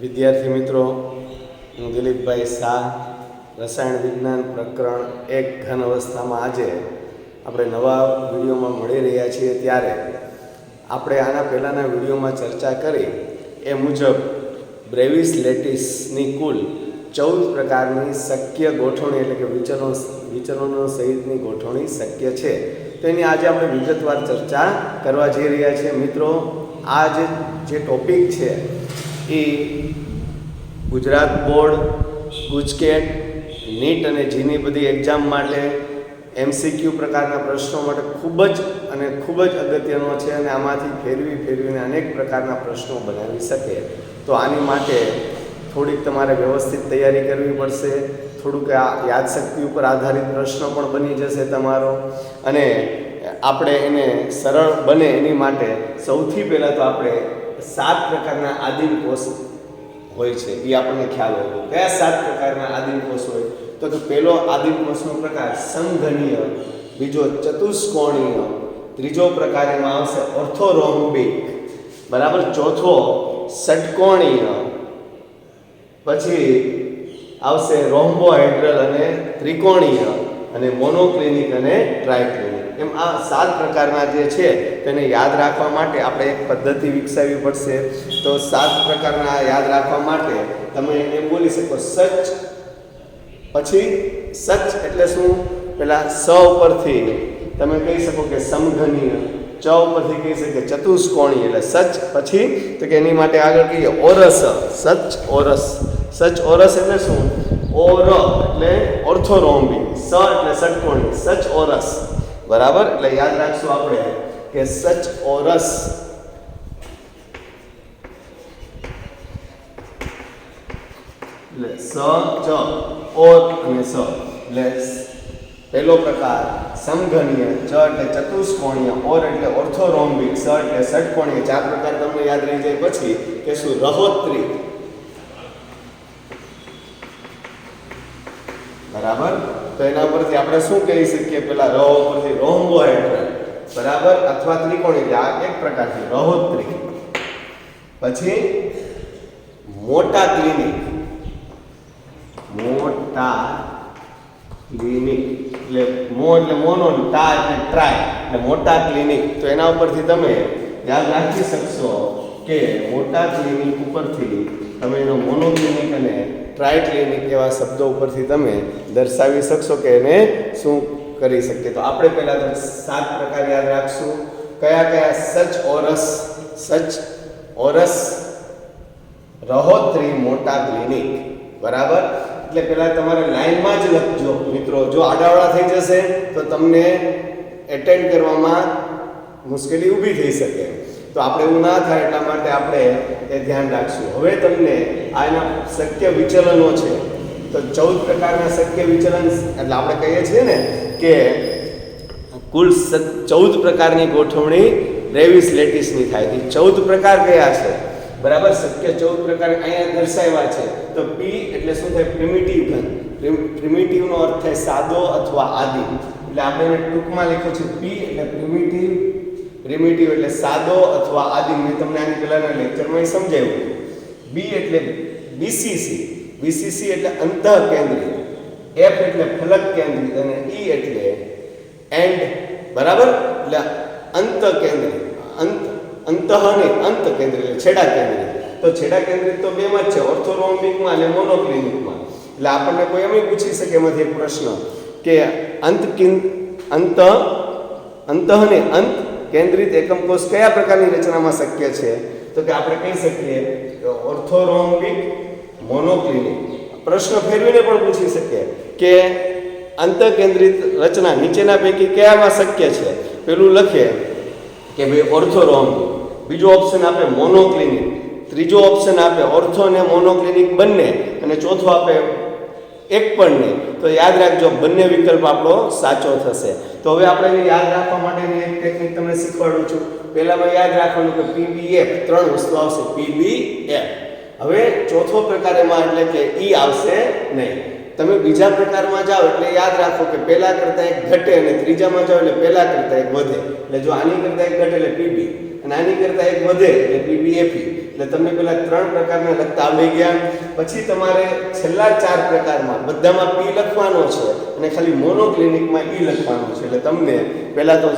વિદ્યાર્થી મિત્રો, હું દિલીપભાઈ શાહ, રસાયણ વિજ્ઞાન પ્રકરણ 1 ઘન અવસ્થામાં આજે આપણે નવા વિડીયોમાં મળી રહ્યા છીએ. ત્યારે આપણે આના પહેલાંના વિડીયોમાં ચર્ચા કરી એ મુજબ બ્રેવિસ લેટિસની કુલ 14 પ્રકારની શક્ય ગોઠવણી એટલે કે વિચલનો સહિતની ગોઠવણી શક્ય છે. તો એની આજે આપણે વિગતવાર ચર્ચા કરવા જઈ રહ્યા છીએ. મિત્રો, આ જે ટોપિક છે એ ગુજરાત બોર્ડ, ગુજકેટ, નીટ અને જીની બધી એક્ઝામ માટે MCQ પ્રકારના પ્રશ્નો માટે ખૂબ જ અગત્યનો છે અને આમાંથી ફેરવીને અનેક પ્રકારના પ્રશ્નો બનાવી શકે. તો આની માટે થોડીક તમારે વ્યવસ્થિત તૈયારી કરવી પડશે. થોડુંક યાદશક્તિ ઉપર આધારિત પ્રશ્નો પણ બની જશે તમારો, અને આપણે એને સરળ બને એની માટે સૌથી પહેલાં તો આપણે 7 પ્રકારના આદિમ કોષ હોય છે એ આપણને ખ્યાલ હોય. કયા 7 પ્રકારના આદિમ કોષ હોય? તો કે પહેલો આદિમ કોષનો પ્રકાર સમઘનીય, બીજો ચતુષ્કોણીય, ત્રીજો પ્રકાર એમાં આવશે ઓર્થોરોમ્બિક, બરાબર, ચોથો ષટકોણીય, પછી આવશે રોમ્બોહેડ્રલ અને ત્રિકોણીય, અને મોનોક્લિનિક અને ટ્રાયક્લિનિક. એમ આ 7 પ્રકારના જે છે તેને યાદ રાખવા માટે આપણે એક પદ્ધતિ વિકસાવવી પડશે. તો 7 પ્રકારના યાદ રાખવા માટે તમે એમ બોલી શકો સચ, પછી સચ એટલે શું? પેલા સ ઉપરથી તમે કહી શકો કે સમઘનીય, ચ ઉપરથી કહી શકે ચતુષ્કોણીય એટલે સચ, પછી તો કે એની માટે આગળ કહીએ ઓરસ, સચ ઓરસ. સચ ઓરસ એટલે શું? ઓર એટલે ઓર્થોરોમ્બિક, સ એટલે ષટકોણી, સચ ઓરસ, બરાબર. એટલે યાદ રાખશું આપણે કે સચ ઓરસ. એટલે સ ચ ઓર અને સ એટલે પહેલો પ્રકાર સમઘનીય, ચ એટલે ચતુષ્કોણીય, ઓર એટલે ઓર્થોરોમ્બિક, સ એટલે ષટકોણીય. 4 પ્રકાર તમને યાદ રહી જાય પછી કે શું? રહોત્રી, બરાબર. તો એના પરથી આપણે શું કહી શકીએ? પેલા ર પરથી રોમ્બોહેડ્રલ, બરાબર, અથવા ત્રિકોણી, આ એક પ્રકારથી રહોત્રી. પછી મોટા ક્લિનિક, મોટા ક્લિનિક એટલે મો એટલે મોનો, ટા એટલે ટ્રાય એટલે મોટા ક્લિનિક. તો એના ઉપરથી તમે યાદ રાખી શકશો કે મોટા ક્લિનિક ઉપરથી તમે એનો મોનો ક્લિનિક અને ટ્રાય ક્લિનિક એવા શબ્દો ઉપરથી તમે દર્શાવી શકશો કે એને શું કરી શકીએ. તો આપણે પહેલાં તો 7 પ્રકાર યાદ રાખશું. કયા? સચ ઓરસ, રહોત્રી, મોટા ક્લિનિક, બરાબર. એટલે પહેલાં તમારે લાઈનમાં જ લખજો મિત્રો. જો આડાવાળા થઈ જશે તો તમને એટેન્ડ કરવામાં મુશ્કેલી ઊભી થઈ શકે. તો આપણે એવું ના થાય એટલા માટે આપણે એ ધ્યાન રાખશું. હવે તમને આના શક્ય વિચલનો છે. તો 14 પ્રકારના શક્ય વિચલન એટલે આપણે કહીએ છીએ ને કે કુલ 14 પ્રકારની ગોઠવણી બ્રેવિસ લેટિસની થાય. એ 14 પ્રકાર કયા છે? બરાબર, શક્ય 14 પ્રકાર અહીંયા દર્શાવ્યા છે. તો P એટલે શું થાય? પ્રિમિટિવ ઘન. પ્રિમિટિવનો અર્થ થાય સાદો અથવા આદિમ. એટલે આપણે એને ટૂંકમાં લખ્યું છે P એટલે પ્રિમિટિવ એટલે સાદો અથવા આદિમ. મેં તમને આની પહેલાના લેક્ચરમાં સમજાવ્યું. B એટલે BCC એટલે અંતઃકેન્દ્રિત, F એટલે ફલક કેન્દ્રિત, અને E એટલે એન્ડ, બરાબર, એટલે અંતઃકેન્દ્રિત, અંતઃકેન્દ્રિત એટલે છેડા કેન્દ્રિત. તો છેડા કેન્દ્રિત તો બેમાં જ છે, ઓર્થોરોમ્બિકમાં અને મોનોક્લિનિકમાં. એટલે આપણને કોઈ એમ પૂછી શકે એમાંથી એક પ્રશ્ન કે અંત કેન્દ્રિત એકમ કોષ કયા પ્રકારની રચનામાં શક્ય છે? તો કે આપણે કહી શકીએ કે ઓર્થોરોમ્બિક, મોનોક્લિનિક. પ્રશ્ન ફેરવીને પણ પૂછી શકે કે અંતઃકેન્દ્રિત રચના નીચેના પૈકી કયામાં શક્ય છે? પેલું લખે કે ભાઈ ઓર્થોરોમ્બિક, બીજો ઓપ્શન આપે મોનોક્લિનિક, ત્રીજો ઓપ્શન આપે ઓર્થો અને મોનોક્લિનિક બંને, અને ચોથો આપે એક પણ નહીં. તો યાદ રાખજો બંને વિકલ્પ આપણો સાચો થશે. તો હવે આપણે એને યાદ રાખવા માટેની એક ટેકનિક તમને શીખવાડું છું. પહેલામાં યાદ રાખવાનું કે PBF 3 વસ્તુ આવશે. PBF. હવે ચોથો પ્રકાર એમાં એટલે કે E આવશે નહીં. તમે બીજા પ્રકારમાં જાઓ એટલે યાદ રાખો કે પહેલા કરતાં એક ઘટે અને ત્રીજામાં જાઓ એટલે પહેલા કરતાં એક વધે. એટલે જો આની કરતાં એક ઘટે એટલે PB અને આની કરતાં એક વધે એટલે PBFE. એટલે તમને પેલા 3 પ્રકારના લખતા આવડી ગયા. પછી તમારે છેલ્લા 4 પ્રકારમાં બધામાં P લખવાનો છે અને ખાલી મોનોક્લિનિકમાં E લખવાનો છે. એટલે તમને પહેલા તો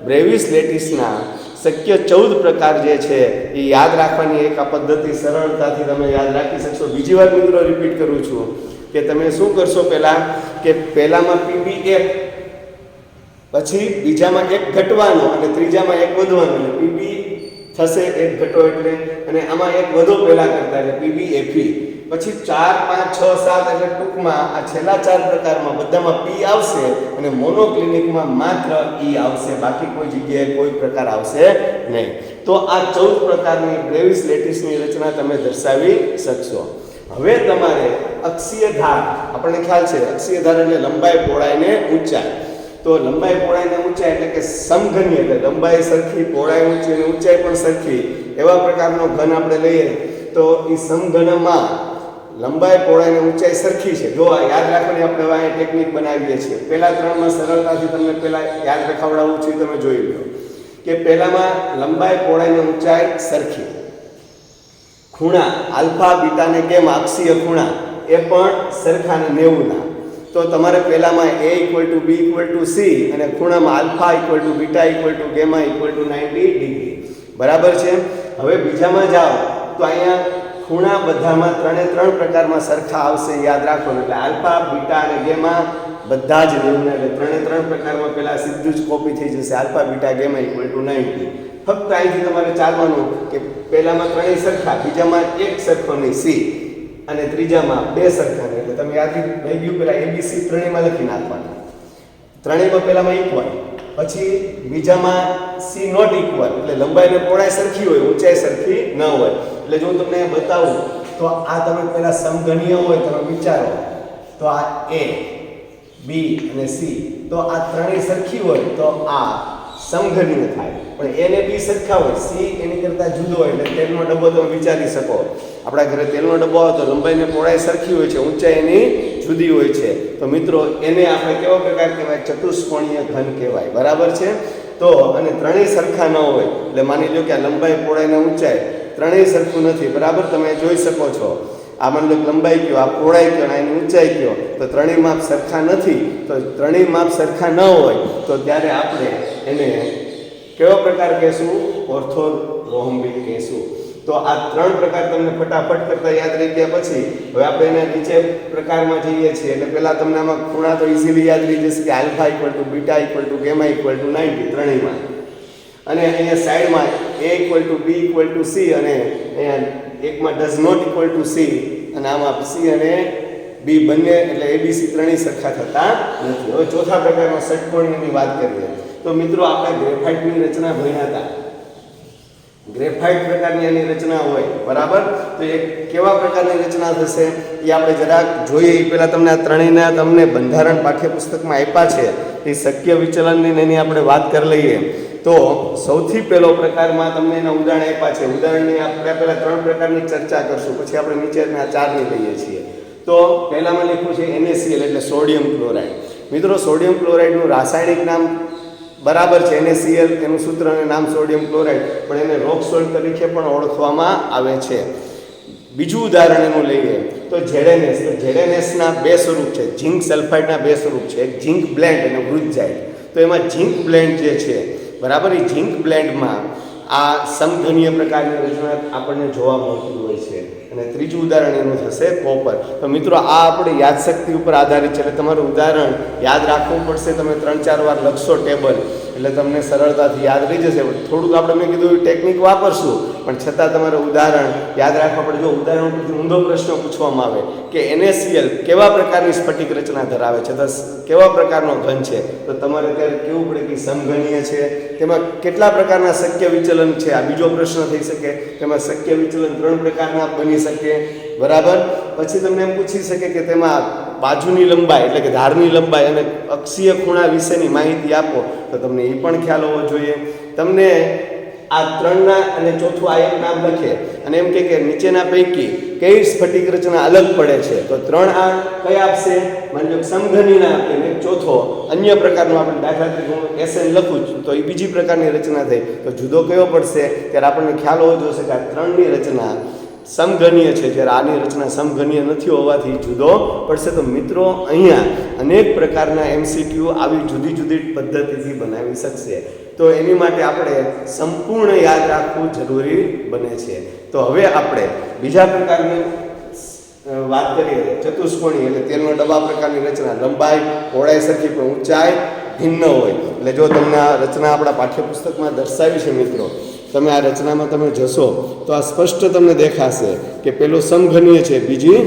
બ્રેવિસ લેટિસના શક્ય 14 પ્રકાર જે છે એ યાદ રાખવાની એક આ પદ્ધતિ સરળતાથી તમે યાદ રાખી શકશો. બીજી વાર મિત્રો રિપીટ કરું છું કે તમે શું કરશો પહેલા કે પહેલામાં PB1, પછી બીજામાં 1 ઘટવાનો અને ત્રીજામાં 1 વધવાનો એટલે PB થશે 1 ઘટો એટલે, અને આમાં 1 વધો પહેલા કરતા એટલે PBFE. પછી 4, 5, 6, 7 એટલે ટૂંકમાં આ છેલ્લા 4 પ્રકારમાં બધામાં P આવશે અને મોનોક્લિનિકમાં માત્ર E આવશે, બાકી કોઈ જગ્યાએ કોઈ પ્રકાર આવશે નહીં. તો આ 14 પ્રકારની બ્રેવિસ લેટિસની રચના તમે દર્શાવી શકશો. હવે તમારે અક્ષીય ધાર, આપણને ખ્યાલ છે અક્ષીય ધાર એટલે લંબાઈ, પહોળાઈ ને ઊંચાઈ. તો લંબાઈ, પહોળાઈ ને ઊંચાઈ એટલે કે સમઘનીય, એટલે લંબાઈ સરખી, પહોળાઈ ઊંચી અને ઊંચાઈ પણ સરખી એવા પ્રકારનો ઘન આપણે લઈએ તો એ સમઘનમાં લંબાઈ, પહોળાઈ અને ઊંચાઈ સરખી છે. જો આ યાદ રાખવાની આપણે હવે આ ટેકનિક બનાવીએ છીએ. પહેલા 3માં સરળતાથી તમને પહેલા યાદ રખાવડાવું છું, તમે જોઈ લો કે પહેલામાં લંબાઈ, પહોળાઈ અને ઊંચાઈ સરખી. ખૂણા આલ્ફા, બીટા ને ગેમા અક્ષીય ખૂણા એ પણ સરખા ને 90 ના. તો તમારે પહેલામાં A = B = C અને ખૂણામાં આલ્ફા = બીટા = ગેમા = 90 ડિગ્રી. બરાબર છે. હવે બીજામાં જાઓ તો અહીંયા ખૂણા બધામાં 3 પ્રકારમાં સરખા આવશે, યાદ રાખો. એટલે આલ્ફા, બીટા અને ગેમા બધા જ 90 એટલે 3 પ્રકારમાં પહેલા સીધું જ કોપી થઈ જશે. Alpha, beta, gamma = 90. ફક્ત અહીંથી તમારે ચાલવાનું કે પહેલામાં 3 સરખા, બીજામાં 1 સરખો નહીં C અને ત્રીજામાં 2 સરખા નહીં. એટલે તમે યાદ રહી ગયું, પહેલા ABC ત્રણેયમાં લખી નાખવાના. ત્રણેયમાં પહેલામાં ઇક્વલ, પછી બીજામાં C નોટ ઇક્વલ એટલે લંબાઈ અને પહોળાઈ સરખી હોય, ઊંચાઈ સરખી ન હોય. એટલે જો હું તમને બતાવું તો આ તમે પહેલા સમઘનીય હોય તમે વિચારો તો આ A, B અને C, તો આ ત્રણેય સરખી હોય તો આ સમઘનીય થાય. પણ A ને B સરખા હોય, C એની કરતાં જુદો હોય એટલે તેલનો ડબ્બો તમે વિચારી શકો. આપણા ઘરે તેલનો ડબ્બો આવે તો લંબાઈ ને પહોળાઈ સરખી હોય છે, ઊંચાઈ એની જુદી હોય છે. તો મિત્રો એને આપણે કેવો પ્રકાર કહેવાય? ચતુષ્કોણીય ઘન કહેવાય. બરાબર છે. તો અને ત્રણેય સરખા ન હોય એટલે માની લો કે આ લંબાઈ, પહોળાઈ અને ઊંચાઈ ત્રણેય સરખું નથી. બરાબર, તમે જોઈ શકો છો. આ માની લો લંબાઈ કયો, આ પહોળાઈ કયો અને એની ઊંચાઈ કયો, તો ત્રણેય માપ સરખા નથી. તો ત્રણેય માપ સરખા ન હોય તો ત્યારે આપણે એને કેવો પ્રકાર કહેશું? ઓર્થોરોમ્બિક કહેશું. તો આ 3 પ્રકાર તમને ફટાફટ કરતા યાદ રહી ગયા. પછી હવે આપણે એના નીચે પ્રકારમાં જઈએ છીએ. એટલે પહેલા તમને આમાં ખૂણા તો ઇઝીલી યાદ રહી જશે કે આલ્ફા = બીટા = ગેમા = 90 ત્રણેયમાં. અને અહીંયા સાઈડમાં A = B = C અને અહીંયા એકમાં does not equal to C અને આમાં C અને B બંને એટલે ABC ત્રણેય સરખા થતા નથી. હવે ચોથા પ્રકારનો ષટકોણીયની વાત કરીએ તો મિત્રો આપણે ગ્રેફાઇટની રચના ભણ્યા હતા. ગ્રેફાઇટ પ્રકારની એની રચના હોય. બરાબર, તો એ કેવા પ્રકારની રચના થશે એ આપણે જરાક જોઈએ. એ પહેલાં તમને આ ત્રણેયના તમને બંધારણ પાઠ્યપુસ્તકમાં આપ્યા છે. એ શક્ય વિચલનની એની આપણે વાત કરી લઈએ તો સૌથી પહેલો પ્રકારમાં તમને એના ઉદાહરણ આપ્યા છે. ઉદાહરણની આપણે પહેલાં 3 પ્રકારની ચર્ચા કરશું, પછી આપણે નીચેના 4ની લઈએ છીએ. તો પહેલામાં લખ્યું છે NaCl એટલે સોડિયમ ક્લોરાઇડ. મિત્રો સોડિયમ ક્લોરાઇડનું રાસાયણિક નામ બરાબર છે NaCl, એનું સૂત્ર અને નામ સોડિયમ ક્લોરાઇડ, પણ એને રોક સોલ્ટ તરીકે પણ ઓળખવામાં આવે છે. બીજું ઉદાહરણ એનું લઈએ તો ZnS. તો ZnSના 2 સ્વરૂપ છે. ઝિંક સલ્ફાઇડના 2 સ્વરૂપ છે, એક ઝિંક બ્લેન્ડ અને વૃત્તજાઇડ. તો એમાં ઝિંક બ્લેન્ડ જે છે બરાબર, એ ઝિંક બ્લેન્ડમાં આ સમઘનીય પ્રકારની રચના આપણને જોવા મળતી હોય છે. અને ત્રીજું ઉદાહરણ એનું થશે કોપર. તો મિત્રો આ આપણે યાદશક્તિ ઉપર આધારિત છે. એટલે તમારું ઉદાહરણ યાદ રાખવું પડશે. તમે 3-4 વાર લખશો ટેબલ એટલે તમને સરળતાથી યાદ રહી જશે. થોડુંક આપણે મેં કીધું ટેકનિક વાપરશું પણ છતાં તમારે ઉદાહરણ યાદ રાખવા પડે. જો ઉદાહરણ ઉપરથી ઊંધો પ્રશ્ન પૂછવામાં આવે કે NaCl કેવા પ્રકારની સ્ફટિક રચના ધરાવે છે, તો કેવા પ્રકારનો ઘન છે, તો તમારે ત્યારે કેવું પડે કે સમઘનીય છે, તેમાં કેટલા પ્રકારના શક્ય વિચલન છે. આ બીજો પ્રશ્ન થઈ શકે. તેમાં શક્ય વિચલન 3 પ્રકારના બની શકે. બરાબર, પછી તમને એમ પૂછી શકે કે તેમાં બાજુની લંબાઈ એટલે કે ધારની લંબાઈ અને અક્ષીય ખૂણા વિશેની માહિતી આપો, તો તમને એ પણ ખ્યાલ હોવો જોઈએ. તમને આ ત્રણના અને ચોથું આ એક નામ લખે અને એમ કે નીચેના પૈકી કઈ સ્ફટિક રચના અલગ પડે છે, તો ત્રણ આ કઈ આપશે, માની લો સમઘનીના આપે ને ચોથો અન્ય પ્રકારનો, આપણે દાખલા તરીકે હું એસએન લખું છું તો એ બીજી પ્રકારની રચના થઈ, તો જુદો કયો પડશે, ત્યારે આપણને ખ્યાલ હોવો જોઈએ કે આ ત્રણની રચના સમઘનીય છે, જ્યારે આની રચના સમઘનીય નથી હોવાથી જુદો પડશે. તો મિત્રો અહીંયા અનેક પ્રકારના એમસીક્યુ આવી જુદી જુદી પદ્ધતિથી બનાવી શકશે, તો એની માટે આપણે સંપૂર્ણ યાદ રાખવું જરૂરી બને છે. તો હવે આપણે બીજા પ્રકારની વાત કરીએ, ચતુષ્કોણીય એટલે તેલનો ડબ્બા પ્રકારની રચના, લંબાઈ પહોળાઈ સરખી પણ ઊંચાઈ ભિન્ન હોય. એટલે જો તમને આ રચના આપણા પાઠ્યપુસ્તકમાં દર્શાવી છે મિત્રો, તમે આ રચનામાં તમે જશો તો આ સ્પષ્ટ તમને દેખાશે કે પેલું સમઘનીય છે, બીજી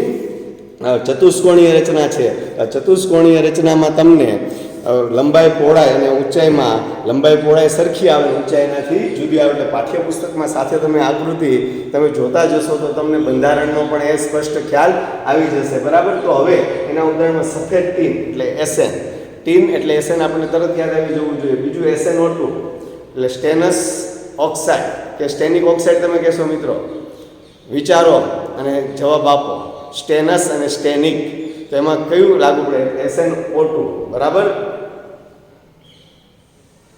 ચતુષ્કોણીય રચના છે. ચતુષ્કોણીય રચનામાં તમને લંબાઈ પહોળાઈ અને ઊંચાઈમાં લંબાઈ પહોળાઈ સરખી આવે, ઊંચાઈનાથી જુદી આવે. એટલે પાઠ્યપુસ્તકમાં સાથે તમે આકૃતિ તમે જોતા જશો તો તમને બંધારણનો પણ એ સ્પષ્ટ ખ્યાલ આવી જશે, બરાબર. તો હવે એના ઉદાહરણમાં સફેદ ટીન એટલે એસએન, ટીન એટલે એસએન આપણને તરત યાદ આવી જવું જોઈએ. બીજું SnO2 એટલે સ્ટેનસ ઓક્સાઇડ કે સ્ટેનિક ઓક્સાઇડ તમે કહેશો મિત્રો, વિચારો અને જવાબ આપો. સ્ટેનસ અને સ્ટેનિક, તો એમાં કયું લાગુ પડે, SnO2, બરાબર.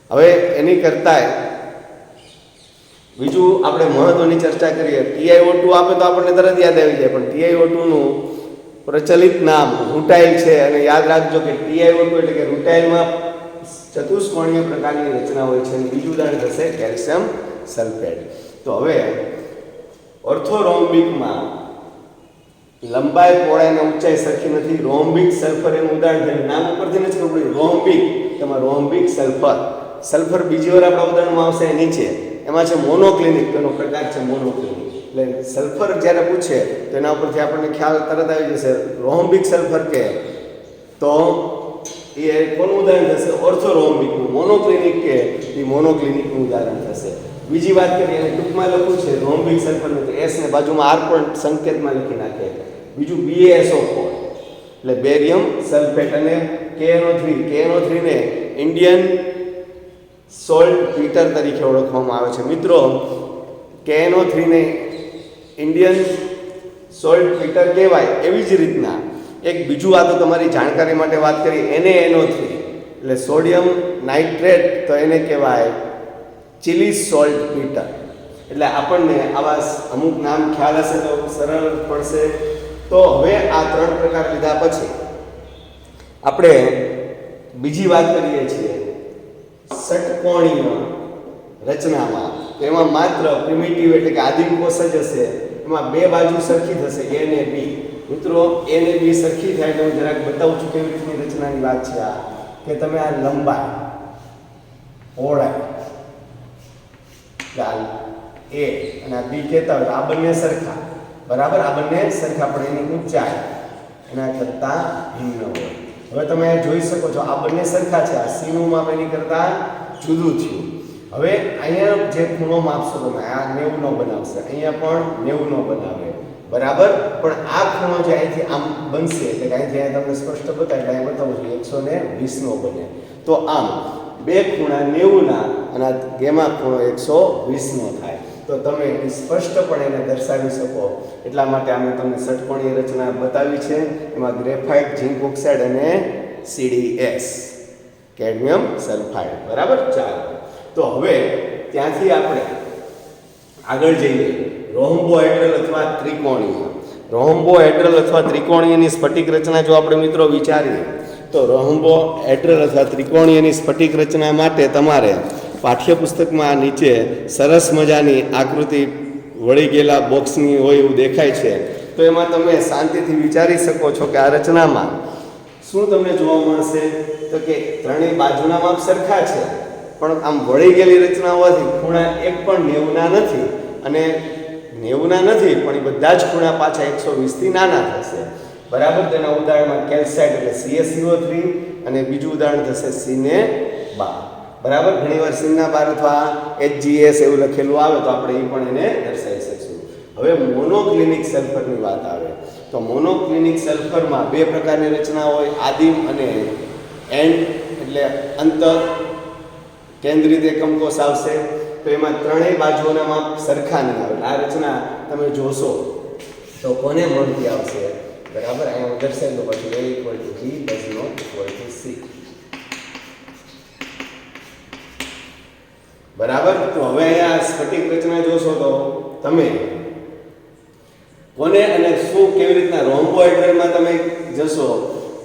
હવે એની કરતાંય બીજું આપણે મહત્વની ચર્ચા કરીએ, TiO2 આપે તો આપણને તરત યાદ આવી જાય, પણ TiO2 નું પ્રચલિત નામ રૂટાઇલ છે, અને યાદ રાખજો કે TiO2 એટલે કે રૂટાઇલમાં ચતુષ્કોણીય પ્રકારની રચના હોય છે. અને બીજું ઉદાહરણ થશે કેલ્શિયમ સલ્ફેટ. તો હવે ઓર્થોરોમ્બિકમાં લંબાઈ પહોળાઈ અને ઊંચાઈ સરખી નથી, રોમ્બિક સલ્ફર એનું ઉદાહરણ થયું, નામ ઉપરથી નથી ખબર પડી, રોમ્બિક, તેમાં રોમ્બિક સલ્ફર. સલ્ફર બીજી વાર આપણા ઉદાહરણમાં આવશે નીચે, એમાં છે મોનોક્લિનિક, તેનો પ્રકાર છે મોનોક્લિનિક. એટલે સલ્ફર જ્યારે પૂછે તો એના ઉપરથી આપણને ખ્યાલ તરત આવી જશે, રોમ્બિક સલ્ફર કે તો એ કોનું ઉદાહરણ થશે, ઓર્થોરોમ્બિકનું. મોનોક્લિનિક કે એ મોનોક્લિનિકનું ઉદાહરણ થશે. બીજી વાત કરીએ અને ટૂંકમાં લખું છે રોમ્બિક સલ્ફરનું, તો એસ ને બાજુમાં આર પણ સંકેતમાં લખી નાખે. બીજું BaSO4 એટલે બેરિયમ સલ્ફેટ, અને KNO3 ને ઇન્ડિયન સોલ્ટ પીટર તરીકે ઓળખવામાં આવે છે. મિત્રો KNO3 ને ઇન્ડિયન સોલ્ટ પીટર કહેવાય, એવી જ રીતના એક બીજું, આ તો તમારી જાણકારી માટે વાત કરી, NaNO3 એટલે સોડિયમ નાઇટ્રેટ, તો એને કહેવાય ચિલી સોલ્ટ પીટર. એટલે આપણને આવા અમુક નામ ખ્યાલ હશે તો સરળ પડશે. તો હવે આ ત્રણ પ્રકાર લીધા પછી આપણે બીજી વાત કરીએ છીએ ષટકોણીય રચનામાં. એમાં માત્ર પ્રિમિટિવ એટલે કે આદિમ કોષ જ હશે, એમાં બે બાજુ સરખી થશે, A અને B. મિત્રો A અને B સરખી થાય તો હું જરાક બતાવું છું કેવી રીતની રચનાની વાત છે આ, કે તમે આ લંબાઈ પહોળાઈ A અને આ B કહેતા હોય, આ બંને સરખા, બરાબર, આ બંને સરખા, પણ એની ઊંચાઈ એના કરતાં ભિન્ન હોય. હવે તમે જોઈ શકો છો આ બંને સરખા છે, આ C નું માપ એની કરતાં જુદું થયું. હવે અહીંયા જે ખૂણો માપશો તમે, આ 90 નો બનાવશે, અહીંયા પણ 90 નો બનાવે, બરાબર. પણ આ ખૂણો જે અહીંથી આમ બનશે, એટલે કે અહીંથી અહીંયા તમને સ્પષ્ટ બતાવે, એટલે અહીં બતાવું છું 120 નો બને. તો આમ બે ખૂણા 90 ના અને આ ગેમા ખૂણો 120 નો થાય. તો તમે સ્પષ્ટપણે એને દર્શાવી શકો એટલા માટે અમે તમને ષટકોણીય રચના બતાવી છે. એમાં ગ્રેફાઇટ, ઝિંક ઓક્સાઇડ અને CdS કેડમિયમ સલ્ફાઇડ, બરાબર. ચાલો, તો હવે ત્યાંથી આપણે આગળ જઈએ રોમ્બોહેડ્રલ અથવા ત્રિકોણીય. રોમ્બોહેડ્રલ અથવા ત્રિકોણીયની સ્ફટિક રચના જો આપણે મિત્રો વિચારીએ તો રોમ્બોહેડ્રલ અથવા ત્રિકોણીયની સ્ફટિક રચના માટે તમારે પાઠ્યપુસ્તકમાં નીચે સરસ મજાની આકૃતિ વળી ગયેલા બોક્સની હોય એવું દેખાય છે. તો એમાં તમે શાંતિથી વિચારી શકો છો કે આ રચનામાં શું તમને જોવા મળશે, તો કે ત્રણેય બાજુના માપ સરખા છે, પણ આમ વળી ગયેલી રચના હોવાથી ખૂણા એક પણ 90 ના નથી, અને 90 ના નથી પણ એ બધા જ ખૂણા પાછા 120 થી નાના થશે, બરાબર. તેના ઉદાહરણમાં કેલ્સાઇટ એટલે CaCO3 અને બીજું ઉદાહરણ થશે CNA12, બરાબર. ઘણીવાર CNA12 અથવા HGS એવું લખેલું આવે તો આપણે એ પણ એને દર્શાવી શકીશું. હવે મોનોક્લિનિક સલ્ફરની વાત આવે તો મોનોક્લિનિક સલ્ફરમાં બે પ્રકારની રચના હોય, આદિમ અને એન્ડ એટલે અંતર કેન્દ્રિત એકમ કોષ આવશે. તો એમાં ત્રણેય બાજુઓના માપ સરખા નહીં આવે. આ રચના તમે જોશો તો કોને મળતી આવશે? બરાબર, અહીંયા હું દર્શાવી દઉં પછી A equal to B does not equal to C. બરાબર, તો હવે અહીંયા સ્ફટિક રચના જોશો તો તમે કોને અને શું કેવી રીતના રોમ્બોહેડ્રલમાં તમે જશો,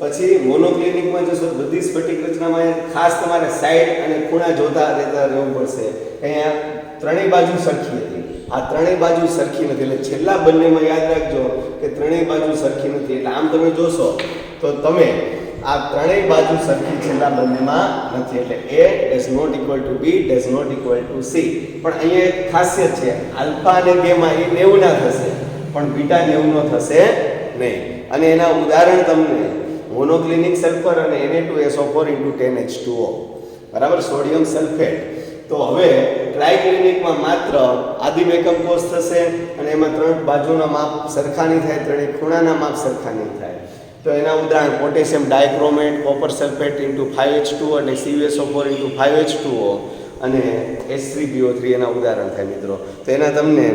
પછી મોનોક્લિનિકમાં જશો, બધી સ્ફટિક રચનામાં ખાસ તમારે સાઈડ અને ખૂણા જોતા રહેવું પડશે. અહીંયા ત્રણેય બાજુ સરખી હતી, આ ત્રણેય બાજુ સરખી નથી. એટલે છેલ્લા બંનેમાં યાદ રાખજો કે ત્રણેય બાજુ સરખી નથી. એટલે આમ તમે જોશો તો તમે આ ત્રણેય બાજુ સરખી છેલ્લા બંનેમાં નથી. એટલે A does not equal to B does not equal to C. પણ અહીંયા એક ખાસિયત છે, આલ્ફા અને ગેમા એ 90 ના થશે પણ બીટા 90 નો થશે નહીં. અને એના ઉદાહરણ તમને મોનોક્લિનિક સલ્ફર અને Na2SO4 10H2O, બરાબર, સોડિયમ સલ્ફેટ. તો હવે ટ્રાયક્લિનિકમાં માત્ર આદિમ એકમ કોષ થશે અને એમાં ત્રણ બાજુના માપ સરખા નહીં થાય, ત્રણેય ખૂણાના માપ સરખા નહીં થાય. તો એના ઉદાહરણ potassium dichromate, copper sulphate 5H2 અને CuSO4 5H2O અને H3PO3 એના ઉદાહરણ થાય મિત્રો. તો એના તમને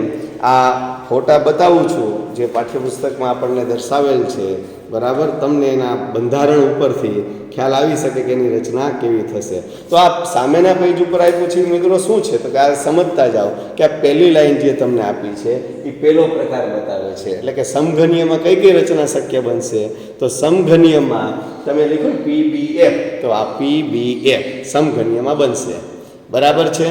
આ ફોટા બતાવું છું જે પાઠ્યપુસ્તકમાં આપણને દર્શાવેલ છે, બરાબર. તમને એના બંધારણ ઉપરથી ખ્યાલ આવી શકે કે એની રચના કેવી થશે. તો આ સામેના પેજ ઉપર આપ્યું છે મિત્રો, શું છે તો કે આ સમજતા જાઓ કે આ પહેલી લાઈન જે તમને આપી છે એ પહેલો પ્રકાર બતાવે છે. એટલે કે સમઘનીયમાં કઈ કઈ રચના શક્ય બનશે, તો સમઘનીયમાં તમે લખો PBF, તો આ PBF સમઘનીયમાં બનશે, બરાબર છે.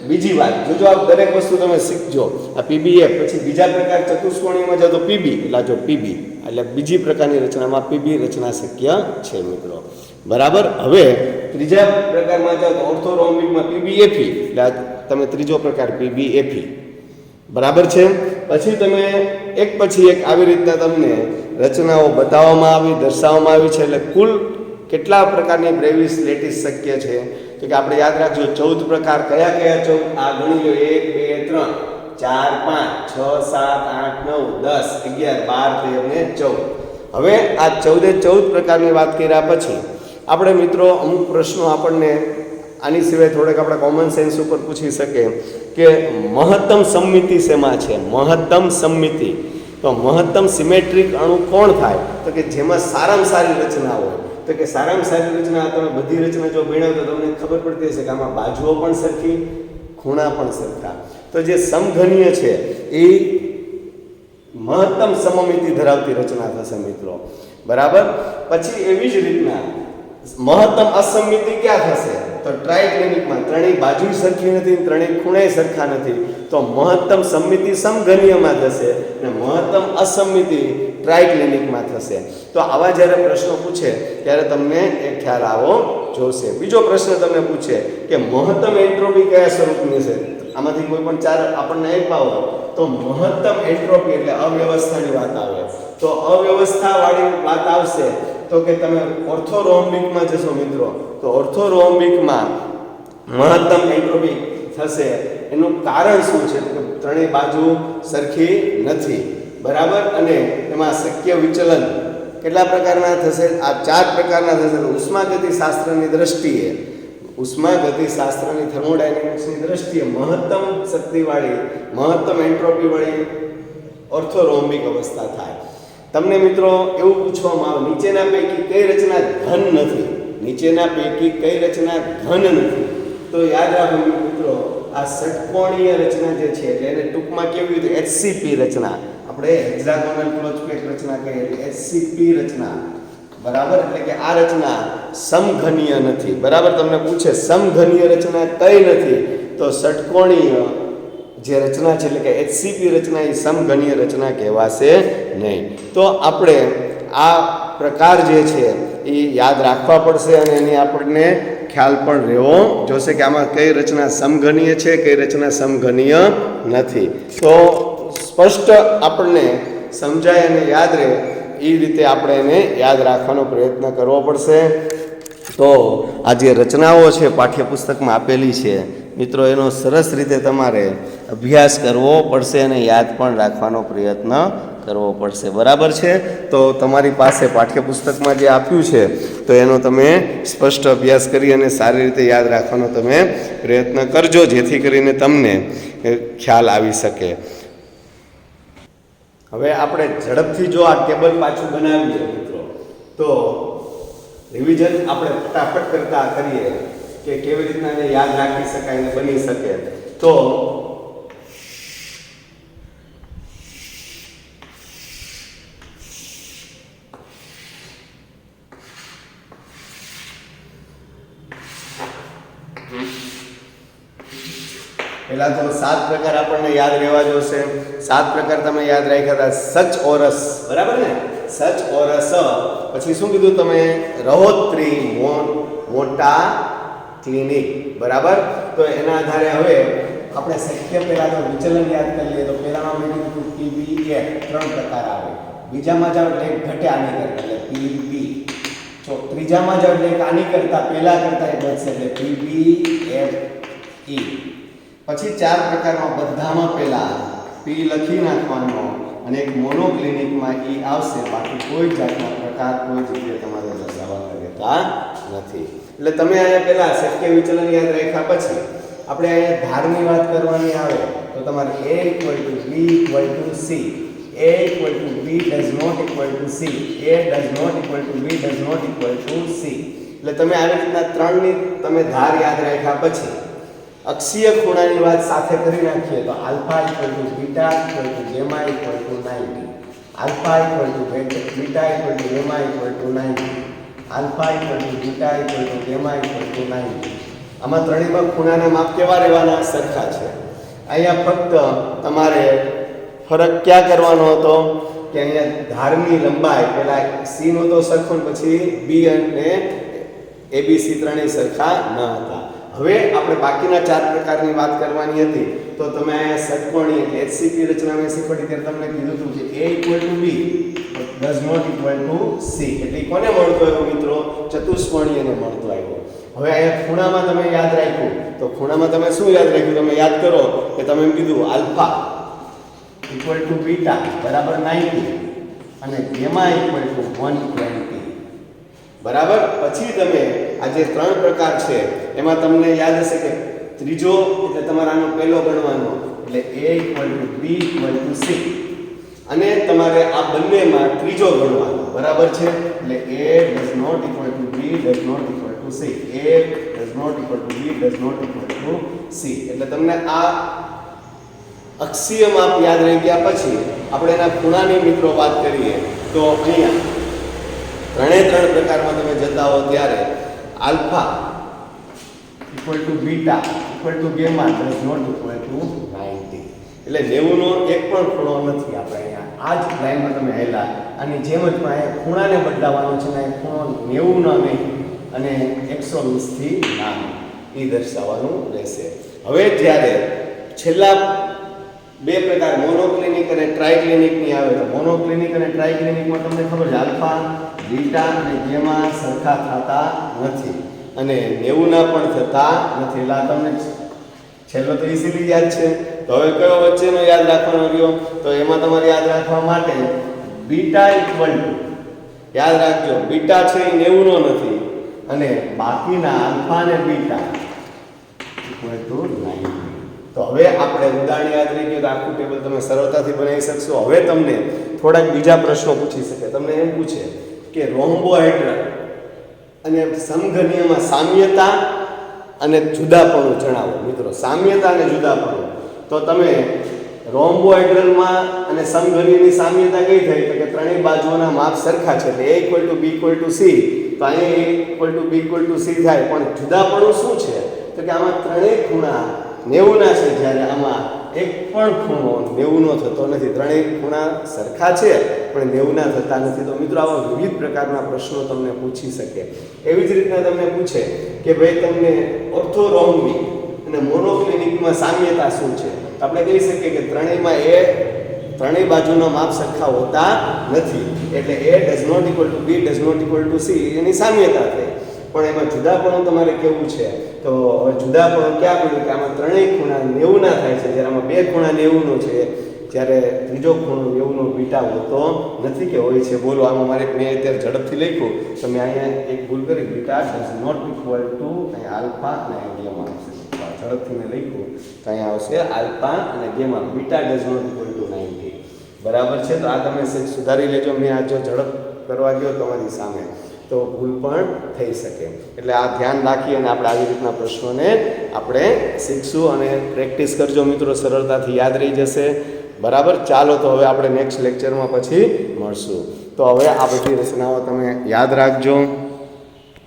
બીજી વાત જો આ દરેક વસ્તુ તમે શીખજો, આ PBF પછી બીજા પ્રકાર ચતુષ્કોણીયમાં જાઓ તો PB, એટલે જો PB એટલે બીજી પ્રકારની રચનામાં PB રચના શક્ય છે મિત્રો, બરાબર. હવે ત્રીજા પ્રકારમાં જાઓ તો ઓર્થોરોમ્બિકમાં PBFE, એટલે તમે ત્રીજો પ્રકાર PBFE, બરાબર છે. પછી તમે એક પછી એક આવી રીતના તમને રચનાઓ બતાવવામાં આવી, દર્શાવવામાં આવી છે. એટલે કુલ કેટલા પ્રકારની બ્રેવિસ લેટિસ શક્ય છે તો કે આપણે યાદ રાખજો 14 પ્રકાર. કયા કયા 14? આ ગણી લો, 1 2 3 4 5 6 7 8 9 10 11 12 13 ને 14. હવે આ 14 પ્રકારની વાત કર્યા પછી આપણે મિત્રો અમુક પ્રશ્નો આપણને આની સિવાય થોડેક આપણે કોમન સેન્સ ઉપર પૂછી શકે કે મહત્તમ સમમિતિ શેમાં છે? મહત્તમ સમમિતિ, તો મહત્તમ સિમેટ્રિક અણુ કોણ થાય તો કે જેમાં સારામાં સારી રચના હોય. તો કે સારામાં સારી રચના તમે બધી રચના જો ભણાવો તો તમને ખબર પડતી હશે કે આમાં બાજુઓ પણ સરખી, ખૂણા પણ સરખા. તો જે સમઘનીય છે એ મહત્તમ સમમિતિ ધરાવતી રચના થશે મિત્રો, બરાબર. પછી એવી જ રીતના મહત્તમ અસમમિતિ ક્યાં થશે તો ટ્રાયક્લિનિકમાં ત્રણેય બાજુ સરખી નથી, ત્રણેય ખૂણે સરખા નથી. તો મહત્તમ સમમિતિ સમઘનીયમાં થશે અને મહત્તમ અસમમિતિ ટ્રાયક્લિનિકમાં થશે. તો આવા જ્યારે પ્રશ્નો પૂછે ત્યારે તમને એ ખ્યાલ આવો જોશે. બીજો પ્રશ્ન તમને પૂછે કે મહત્તમ એન્ટ્રોપી કયા સ્વરૂપની છે? આમાંથી કોઈ પણ ચાર આપણને આપ્યા હોય તો મહત્તમ એન્ટ્રોપી એટલે અવ્યવસ્થાની વાત આવે. તો અવ્યવસ્થાવાળી વાત આવશે તો કે તમે ઓર્થોરોમ્બિકમાં જશો મિત્રો, તો ઓર્થોરોમ્બિકમાં મહત્તમ એન્ટ્રોપી થશે. એનું કારણ શું છે તો કે ત્રણેય બાજુ સરખી નથી, બરાબર. અને એમાં શક્ય વિચલન કેટલા પ્રકારના થશે? આ 4 પ્રકારના થશે. ઉષ્માગતિશાસ્ત્રની દ્રષ્ટિએ, ઉષ્માગતિશાસ્ત્રની થર્મોડાયનેમિક્સની દ્રષ્ટિએ મહત્તમ શક્તિવાળી, મહત્તમ એન્ટ્રોપીવાળી ઓર્થોરોમ્બિક અવસ્થા થાય. તમને મિત્રો એવું પૂછવામાં આવે નીચેના પૈકી કઈ રચના ઘન નથી? નીચેના પૈકી કઈ રચના ઘન નથી? તો યાદ રાખો મિત્રો, આ ષટકોણીય રચના જે છે એટલે એને ટૂંકમાં કેવી રીતે HCP રચના, આપણે હેક્સાગોનલ ક્લોઝ પેક રચના કહીએ એટલે HCP રચના, બરાબર. એટલે કે આ રચના સમઘનીય નથી, બરાબર. તમને પૂછે સમઘનીય રચના કઈ નથી તો ષટકોણીય જે રચના છે એટલે કે HCP રચના એ સમઘનીય રચના કહેવાશે નહીં. તો આપણે આ પ્રકાર જે છે એ યાદ રાખવા પડશે અને એની આપણને ખ્યાલ પણ રહેવો જોશે કે આમાં કઈ રચના સમઘનીય છે, કઈ રચના સમઘનીય નથી. તો સ્પષ્ટ આપણને સમજાય અને યાદ રહે એ રીતે આપણે એને યાદ રાખવાનો પ્રયત્ન કરવો પડશે. તો આ જે રચનાઓ છે પાઠ્યપુસ્તકમાં આપેલી છે મિત્રો એનો સરસ રીતે તમારે અભ્યાસ કરવો પડશે અને યાદ પણ રાખવાનો પ્રયત્ન કરવો પડશે. બરાબર છે? તો તમારી પાસે પાઠ્યપુસ્તકમાં જે આપ્યું છે તો એનો તમે સ્પષ્ટ અભ્યાસ કરી અને સારી રીતે યાદ રાખવાનો તમે પ્રયત્ન કરજો, જેથી કરીને તમને ખ્યાલ આવી શકે. હવે આપણે ઝડપથી જો આ ટેબલ પાછું બનાવીએ મિત્રો, તો રિવિઝન આપણે ફટાફટ કરતા કરીએ કે કેવી રીતના એને યાદ રાખી શકાય અને બની શકે. તો પહેલા તો 7 પ્રકાર આપણને યાદ રહેવા જોશે. 7 પ્રકાર તમે યાદ રાખ્યા હતા. સચ ઓરસ, બરાબર ને? સચ ઓરસ. પછી શું કીધું તમે? રહોત્રી, મૌન, મોટા, ક્લિનિક. બરાબર? તો એના આધારે હવે આપણે શક્ય પહેલા તો વિચલન યાદ કરી લઈએ. તો પહેલામાં મેં કીધું પીબી એ 3 પ્રકાર આવે. બીજામાં જાવ એટલે એક ઘટે આની કરતા એટલે પીબી. ત્રીજામાં જાવ એટલે એક આની કરતા પહેલા કરતા એક વધશે એટલે પીબી એફ ઈ. પછી 4 પ્રકારમાં બધામાં પહેલા પી લખી નાખવાનો અને એક મોનોક્લિનિકમાં ઈ આવશે. બાકી કોઈ જાતના પ્રકાર કોઈ જગ્યાએ તમારે દર્શાવવા રહેતા નથી. એટલે તમે અહીંયા પહેલા શક્ય વિચલન યાદ રાખ્યા પછી આપણે અહીંયા ધારની વાત કરવાની આવે તો તમારે a = b = c. a = b does not equal to c. a does not equal to b does not equal to c. એટલે તમે આવી રીતના ત્રણની તમે ધાર યાદ રાખ્યા પછી અક્ષીય ખૂણાની વાત સાથે કરી નાખીએ તો alpha = beta = gamma = 90. Alpha = beta = gamma = 90. Alpha = beta = gamma = 90. આમાં ત્રણેયમાં ખૂણાના માપ કેવા રહેવાના? સરખા છે. અહીંયા ફક્ત તમારે ફરક ક્યાં કરવાનો હતો કે અહીંયા ધારની લંબાઈ પહેલા c નો તો સરખો પછી b અને abc ત્રણેય સરખા ન હતા. હવે આપણે બાકીના 4 પ્રકારની વાત કરવાની હતી. તો તમે અહીંયા ષટકોણી એટલે HCP રચના મેં શીખવાડી ત્યારે તમને કીધું હતું કે a = b does not equal to c. એટલે કોને મળતો આવ્યો મિત્રો? ચતુષ્કોણીયને મળતો આવ્યો. હવે અહીંયા ખૂણામાં તમે યાદ રાખ્યું તો ખૂણામાં તમે શું યાદ રાખ્યું? તમે યાદ કરો કે તમે એમ કીધું આલ્ફા = બીટા બરાબર 90 અને ગામા = 120. બરાબર? પછી તમે આ જે 3 પ્રકાર છે એમાં તમને યાદ હશે કે ત્રીજો એટલે તમારે આનો પહેલો ગણવાનો એટલે a = b = c અને તમારે આ બંનેમાં ત્રીજો ગણવાનો. બરાબર છે? એટલે a does not equal to b does not equal to c. a does not equal to b does not equal to c. એટલે તમને આ અક્ષીય માપ યાદ રહી ગયા પછી આપણે એના ખૂણાની મિત્રો વાત કરીએ તો અહીંયા ત્રણે પ્રકારમાં તમે જતા હો ત્યારે alpha = beta = gamma does not equal to 90. એટલે 90 નો એક પણ ખૂણો નથી આપણે અહીંયા. આ જ લાઈનમાં તમે હેલા અને જેમ જ અહીંયા ખૂણાને બદલાવાનો છે ને ખૂણો 90 ના નહીં અને 120 થી નાનો એ દર્શાવવાનું રહેશે. હવે જ્યારે છેલ્લા 2 પ્રકાર મોનોક્લિનિક અને ટ્રાઇક્લિનિકની આવે તો મોનોક્લિનિક અને ટ્રાઇક્લિનિકમાં તમને ખબર છે આલ્ફા બીટા અને ગામા સરખા થતા નથી અને 90 ના પણ થતા નથી. એટલે આ તમને છેલ્લો તો ઈઝીલી યાદ છે. તો હવે કયો વચ્ચેનો યાદ રાખવાનો રહ્યો? તો એમાં તમારે યાદ રાખવા માટે બીટા = યાદ રાખજો બીટા છે એ 90 નો નથી અને બાકીના આલ્ફા અને બીટા = 90. તો હવે આપણે ઉદાહરણ યાદ રહી ગયું તો આખું ટેબલ તમે સરળતાથી બનાવી શકશો. હવે તમને થોડાક બીજા પ્રશ્નો પૂછી શકે. તમને એમ પૂછે કે રોમ્બોહેડ્રલ અને સમઘનીયમાં સામ્યતા અને જુદાપણું જણાવો. મિત્રો સામ્યતા અને જુદાપણું તો તમે રોમ્બોહેડ્રલમાં અને સમઘનીયની સામ્યતા કઈ થઈ તો કે ત્રણેય બાજુઓના માપ સરખા છે એટલે a = b = c. તો અહીંયા a = b = c થાય. પણ જુદાપણું શું છે તો કે આમાં ત્રણેય ખૂણા 90 ના છે જ્યારે આમાં એક પણ ખૂણો 90 નો થતો નથી. ત્રણેય ખૂણા સરખા છે પણ 90 ના થતા નથી. તો મિત્રો આવા વિવિધ પ્રકારના પ્રશ્નો તમને પૂછી શકે. એવી જ રીતના તમને પૂછે કે ભાઈ તમને ઓર્થોરોમ્બિક અને મોનોક્લિનિકમાં સામ્યતા શું છે? આપણે કહી શકીએ કે ત્રણેય બાજુના માપ સરખા હોતા નથી એટલે a does not equal to b does not equal to c એની સામ્યતા થઈ. પણ એમાં જુદાપણું તમારે કેવું છે તો હવે જુદાપણું ક્યાં પડ્યું કે આમાં ત્રણેય ખૂણા 90 ના થાય છે, જ્યારે આમાં બે ખૂણા 90 નો છે, જ્યારે ત્રીજો ખૂણો 90 નો બીટા હોતો નથી કે હોય છે. બોલો આમાં મારે મેં અત્યારે ઝડપથી લખ્યું તો મેં અહીંયા એક ભૂલ કરી, beta does not equal to અહીંયા આલ્ફા અને ગેમા આવશે. ઝડપથી મેં લખ્યું તો અહીંયા આવશે આલ્ફા અને gamma, beta does not equal to 90. બરાબર છે. તો આ તમે સુધારી લેજો. મેં આ જો ઝડપ કરવા ગયો તમારી સામે તો ભૂલ પણ થઈ શકે. એટલે આ ધ્યાન રાખી અને આપણે આવી રીતના પ્રશ્નોને આપણે શીખશું અને પ્રેક્ટિસ કરજો મિત્રો, સરળતાથી યાદ રહી જશે. બરાબર. ચાલો તો હવે આપણે નેક્સ્ટ લેક્ચરમાં પછી મળશું. તો હવે આ બધી રચનાઓ તમે યાદ રાખજો.